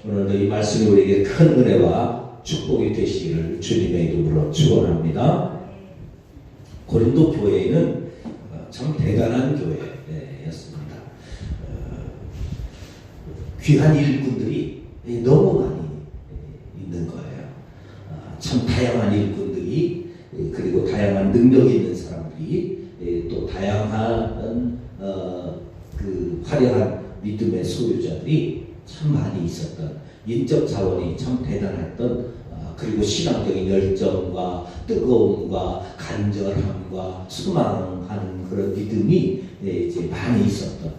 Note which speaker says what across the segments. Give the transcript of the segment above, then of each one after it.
Speaker 1: 오늘도 이 말씀이 우리에게 큰 은혜와 축복이 되시기를 주님의 이름으로 축원합니다. 고린도 교회는 참 대단한 교회였습니다. 귀한 일꾼들이 너무 많이 있는 거예요. 참 다양한 일꾼들이, 그리고 다양한 능력이 있는 사람들이, 또 다양한 그 화려한 믿음의 소유자들이 참 많이 있었던, 인적 자원이 참 대단했던, 그리고 신앙적인 열정과 뜨거움과 간절함과 소망하는 그런 믿음이 이제 많이 있었던,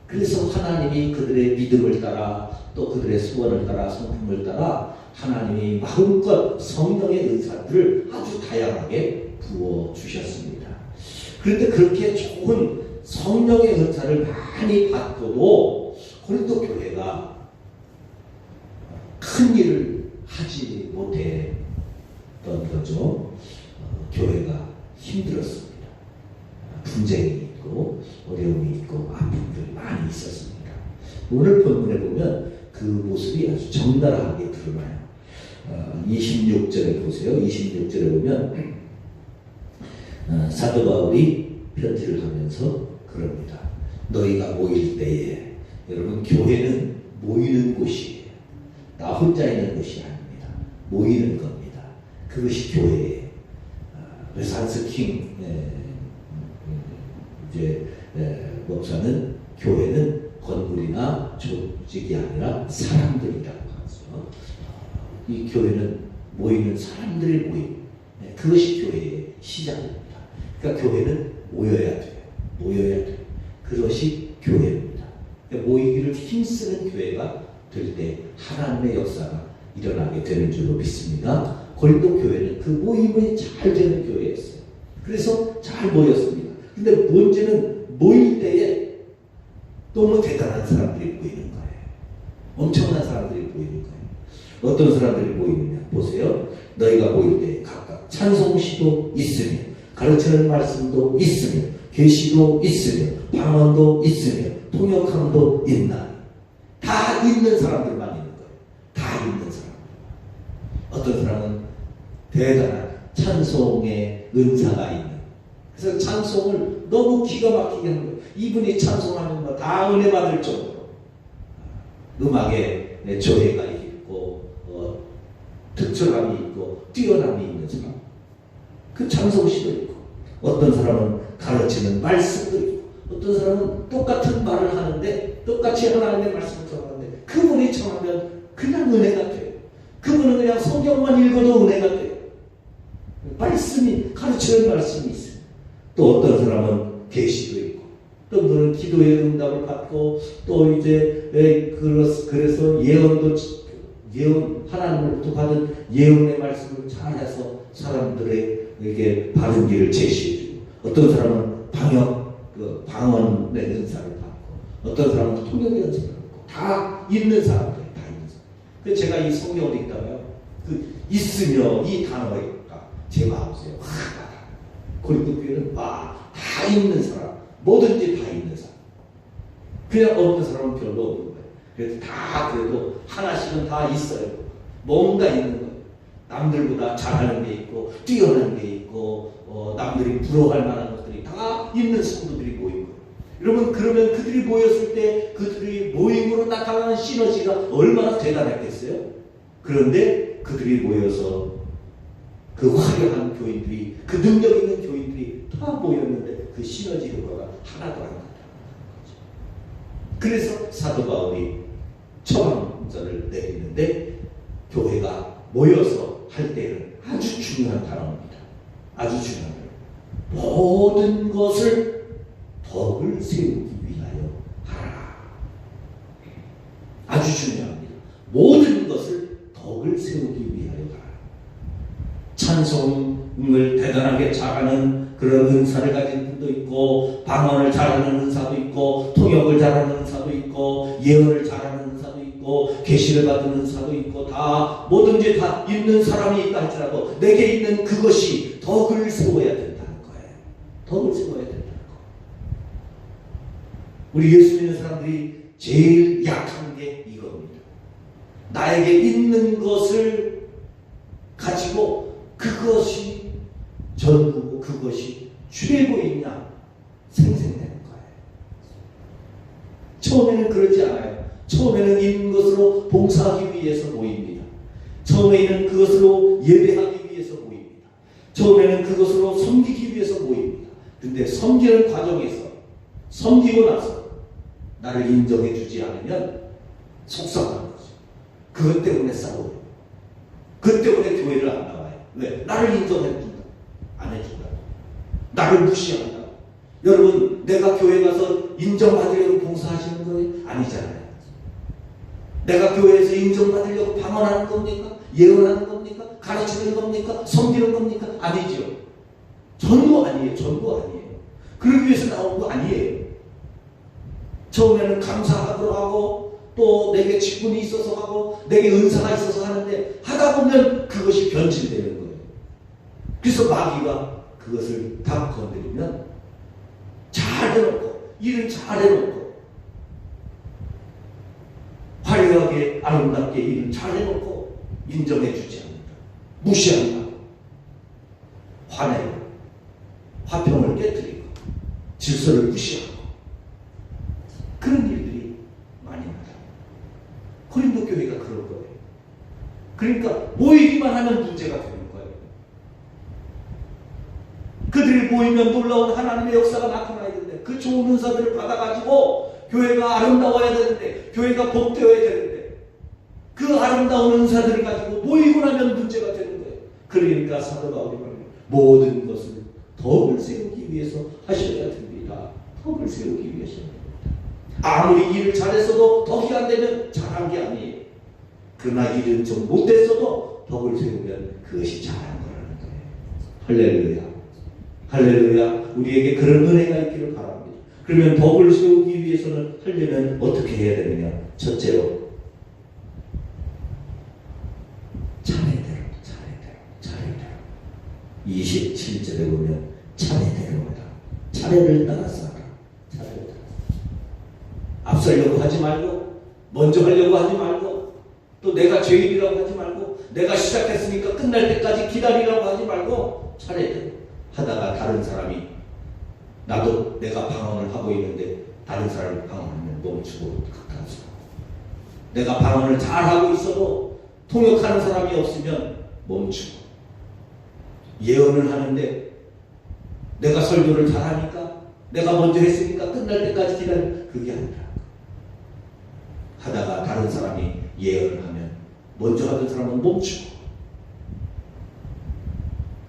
Speaker 1: 그래서 하나님이 그들의 믿음을 따라 또 그들의 소원을 따라 성품을 따라 하나님이 마음껏 성령의 은사들을 아주 다양하게 부어주셨습니다. 그런데 그렇게 좋은 성령의 은사를 많이 받고도 고린도 교회가 큰 일을 하지 못했던 거죠. 교회가 힘들었습니다. 분쟁이 있고 어려움이 있고 아픔들이 많이 있었습니다. 오늘 본문에 보면 그 모습이 아주 적나라하게 드러나요. 26절에 보세요. 26절에 보면 사도 바울이 편지를 하면서 그럽니다. 너희가 모일 때에, 여러분, 교회는 모이는 곳이에요. 나 혼자 있는 것이 아닙니다. 모이는 겁니다. 그것이 교회예요. 그래서 한스킹 목사는 교회는 건물이나 조직이 아니라 사람들이라고 하죠. 이 교회는 모이는 사람들의 모임, 그것이 교회의 시작입니다. 그러니까 교회는 모여야 돼요. 모여야 돼요. 그것이 교회입니다. 그러니까 모이기를 힘쓰는 교회가 될 때 하나님의 역사가 일어나게 되는 줄로 믿습니다. 고린도 교회는 그 모임이 잘 되는 교회였어요. 그래서 잘 모였습니다. 근데 문제는 모일 때에 너무 대단한 사람들이 모이는 거예요. 엄청난 사람들이 모이는 거예요. 어떤 사람들이 모이느냐 보세요. 너희가 모일 때 각각 찬송시도 있으며 가르치는 말씀도 있으며 계시도 있으며 방언도 있으며 통역함도 있나. 다 있는 사람들만 있는 거예요. 다 있는 사람들. 어떤 사람은 대단한 찬송의 은사가 있는, 그래서 찬송을 너무 기가 막히게 하는 거예요. 이분이 찬송하는 거 다 은혜 받을 정도로 음악에 조예가 있고 특별함이 있고 뛰어남이 있는 사람, 그 찬송시도 있고, 어떤 사람은 가르치는 말씀도 있고, 어떤 사람은 똑같은 말을 하는데 똑같이 하나님의 말씀을 전하는데 그분이 전하면 그냥 은혜가 돼요. 그분은 그냥 성경만 읽어도 은혜가 돼요. 말씀이, 가르치는 말씀이 있어요. 또 어떤 사람은 계시도 있고, 또 어떤 기도의 응답을 받고, 또 이제 그래서 예언, 하나님으로부터 받은 예언의 말씀을 잘해서 사람들에게 바른 길을 제시해주고, 어떤 사람은 방언의 은사를 받고, 어떤 사람은 통역의 은사를 받고, 다 있는 사람들, 다 있는 사람. 그래서 제가 이 성경을 읽다가요, 있으며 이 단어가 제 마음속에 확 와닿아요. 고린도 교회는 다 있는 사람, 뭐든지 다 있는 사람. 그냥 없는 사람은 별로 없는 거예요. 그래서 그래도 하나씩은 다 있어요. 뭔가 있는 거예요. 남들보다 잘하는 게 있고, 뛰어난 게 있고, 남들이 부러워할 만한 것들이 다 있는 성도들이 모인 거예요. 여러분, 그러면 그들이 모였을 때 그들이 모임으로 나타나는 시너지가 얼마나 대단했겠어요? 그런데 그들이 모여서 그 화려한 교인들이, 그 능력 있는 교인들이 다 모였는데 그 시너지 효과가 하나도 안 나타나는 거죠. 그래서 사도 바울이 처방전을 내리는데, 교회가 모여서 할 때는 아주 중요한 단어입니다. 아주 중요한 단어. 모든 것을 덕을 세우기 위하여 하라. 아주 중요합니다. 모든 것을 덕을 세우기 위하여 하라. 찬송을 대단하게 잘하는 그런 은사를 가진 분도 있고, 방언을 잘하는 은사도 있고, 통역을 잘하는 은사도 있고, 예언을 잘하는 은사도 있고, 계시를 받은 은사도 있고, 다 뭐든지 다 있는 사람이 있다 할지라도 내게 있는 그것이 덕을 세워야 된다는 거예요. 덕을 세워야 된다는 거예요. 우리 예수 믿는 사람들이 제일 약한 게 이겁니다. 나에게 있는 것을 가지고 그것이 전부고 그것이 최고이냐 생생되는 거예요. 처음에는 그러지 않아요. 처음에는 있는 것으로 봉사하기 위해서 모입니다. 처음에는 그것으로 예배하기 위해서 모입니다. 처음에는 그것으로 섬기기 위해서 모입니다. 근데 섬기는 과정에서 섬기고 나서 나를 인정해 주지 않으면 속상한 거죠. 그것 때문에 싸워요. 그것 때문에 교회를 안 나와요. 왜? 나를 인정해 준다. 안 해준다. 나를 무시한다. 여러분, 내가 교회 가서 인정받으려고 봉사하시는 거예요? 아니잖아요. 내가 교회에서 인정받으려고 방언하는 겁니까? 예언하는 겁니까? 가르치는 겁니까? 섬기는 겁니까? 아니죠. 전부 아니에요. 전부 아니에요. 그러기 위해서 나온 거 아니에요. 처음에는 감사하도록 하고 또 내게 직분이 있어서 하고 내게 은사가 있어서 하는데 하다 보면 그것이 변질되는 거예요. 그래서 마귀가 그것을 다 건드리면 잘 해놓고 일을 잘 해놓고 화려하게 아름답게 일을 잘 해놓고 인정해 주지 않는다. 무시한다. 화내고 화평을 깨뜨리고 질서를 무시하고 그런 일들이 많이 나요. 고린도 교회가 그럴 거예요. 그러니까 모이기만 하면 문제가 되는 거예요. 그들이 모이면 놀라운 하나님의 역사가 나타나야 되는데 그 좋은 은사들을 받아가지고 교회가 아름다워야 되는데 교회가 복되어야 되는데 그 아름다운 은사들을 가지고 모이고 나면 문제가 되는 거예요. 그러니까 사도 바울이 말합니다. 모든 것을 덕을 세우기 위해서 하셔야 됩니다. 덕을 세우기 위해서. 아무리 일을 잘했어도 덕이 안 되면 잘한 게 아니에요. 그러나 일은 좀 못했어도 덕을 세우면 그것이 잘한 거라는 거예요. 할렐루야. 할렐루야. 우리에게 그런 은혜가 있기를 바랍니다. 그러면 덕을 세우기 위해서는 하려면 어떻게 해야 되느냐? 첫째로 차례대로 27절에 보면 차례대로다. 차례를 따라서 하라. 차례를 따라서. 앞서려고 하지 말고 먼저 하려고 하지 말고 또 내가 죄인이라고 하지 말고 내가 시작했으니까 끝날 때까지 기다리라고 하지 말고 차례대로 하다가 다른 사람이 나도 내가 방언을 하고 있는데 다른 사람이 방언하면 멈추고 가까워서 내가 방언을 잘하고 있어도 통역하는 사람이 없으면 멈추고 예언을 하는데 내가 설교를 잘하니까 내가 먼저 했으니까 끝날 때까지 기다려 그게 아니라 하다가 다른 사람이 예언을 하면 먼저 하던 사람은 멈추고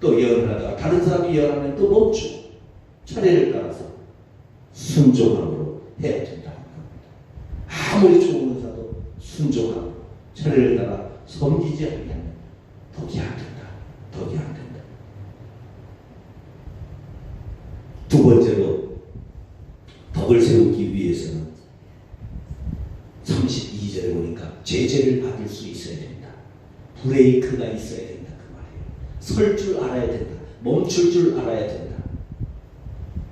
Speaker 1: 또 예언을 하다가 다른 사람이 예언하면 또 멈추고 차례를 따라서 순종함으로 해야 된다는 겁니다. 아무리 좋은 의사도 순종하고 차례를 따라 섬기지 않으면 덕이 안 된다. 덕이 안 된다. 두 번째로 덕을 세우기 위해서는 32절에 보니까 제재를 받을 수 있어야 된다. 브레이크가 있어야 된다. 그 말이에요. 설 줄 알아야 된다. 멈출 줄 알아야 된다.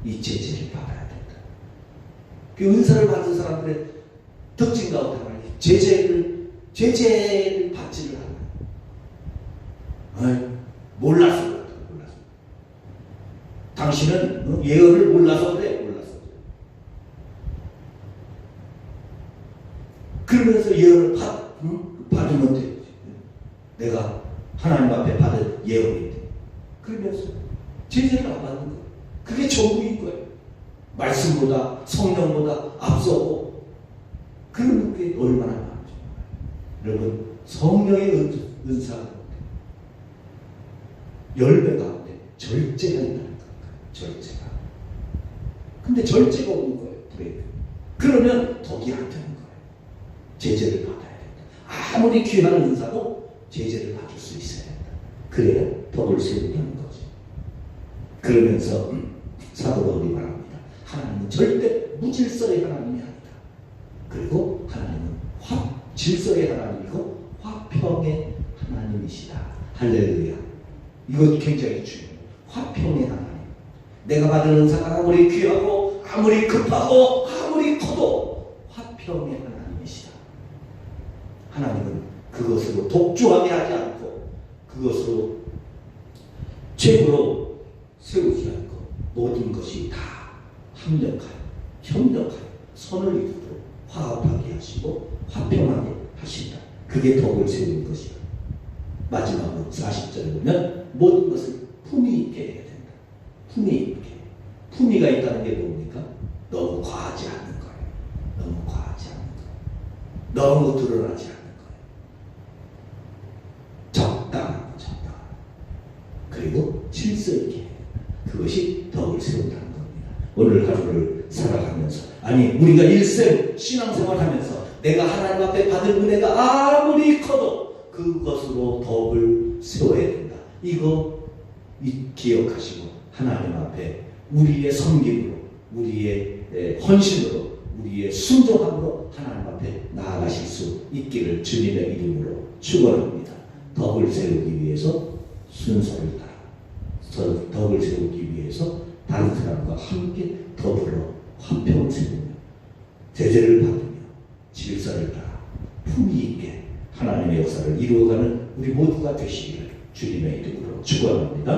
Speaker 1: 이 제재를 받아야 된다. 그 은사를 받은 사람들의 특징 가운데 하나는 제재를 받지를 않아요. 몰라서 그렇다. 몰라서. 당신은 예언을 몰라서 그래. 몰라서 그래. 그러면서 예언을 받으면 돼. 내가 하나님 앞에 받은 예언인데. 그러면서 제재를 안 받는 거예요. 그게 전부인 거예요. 말씀보다 성령보다 앞서고 그런 게 얼마나 많죠. 여러분 성령의 은사 가운데 열매 가운데 절제가 있다는 거예요. 절제가. 근데 절제가 없는 거예요. 브레이크. 그러면 덕이 안 되는 거예요. 제재를 받아야 된다. 아무리 귀한 은사도 제재를 받을 수 있어야 된다. 그래야 덕을 세운다는 거죠. 그러면서 사도 바울이 말합니다. 하나님은 절대 무질서의 하나님이 아니다. 그리고 하나님은 질서의 하나님이고 화평의 하나님이시다. 할렐루야. 이것 굉장히 중요해요. 화평의 하나님. 내가 받은 은사가 아무리 귀하고 아무리 급하고 아무리 커도 화평의 하나님이시다. 하나님은 그것으로 독주하게 하지 않고 그것으로 최고로 세우지 않고 모든 것이 다 합력하여 협력하여 선을 이루도록 화합하게 하시고 화평하게 하신다. 그게 덕을 세우는 것이야. 마지막으로 40절에 보면 모든 것을 품위 있게 해야 된다. 품위 있게. 품위가 있다는 게 뭡니까? 너무 과하지 않는 거예요. 너무 과하지 않는 거예요. 너무 드러나지 않는 거예요. 적당하고 적당하고. 그리고 질서 있게 해야 된다. 그것이 덕을 세운다는 겁니다. 오늘 하루를 살아가면서 아니 우리가 일생 신앙생활하면서 내가 하나님 앞에 받은 은혜가 아무리 커도 그것으로 덕을 세워야 된다. 이거 기억하시고 하나님 앞에 우리의 섬김으로 우리의 헌신으로 우리의 순종함으로 하나님 앞에 나아가실 수 있기를 주님의 이름으로 축원합니다. 덕을 세우기 위해서 순서를 따라 덕을 세우기 위해서 다른 사람과 함께 더불어 화평을 세우며 제재를 받으며 질서를 따라 품위 있게 하나님의 역사를 이루어가는 우리 모두가 되시기를 주님의 이름으로 축원합니다.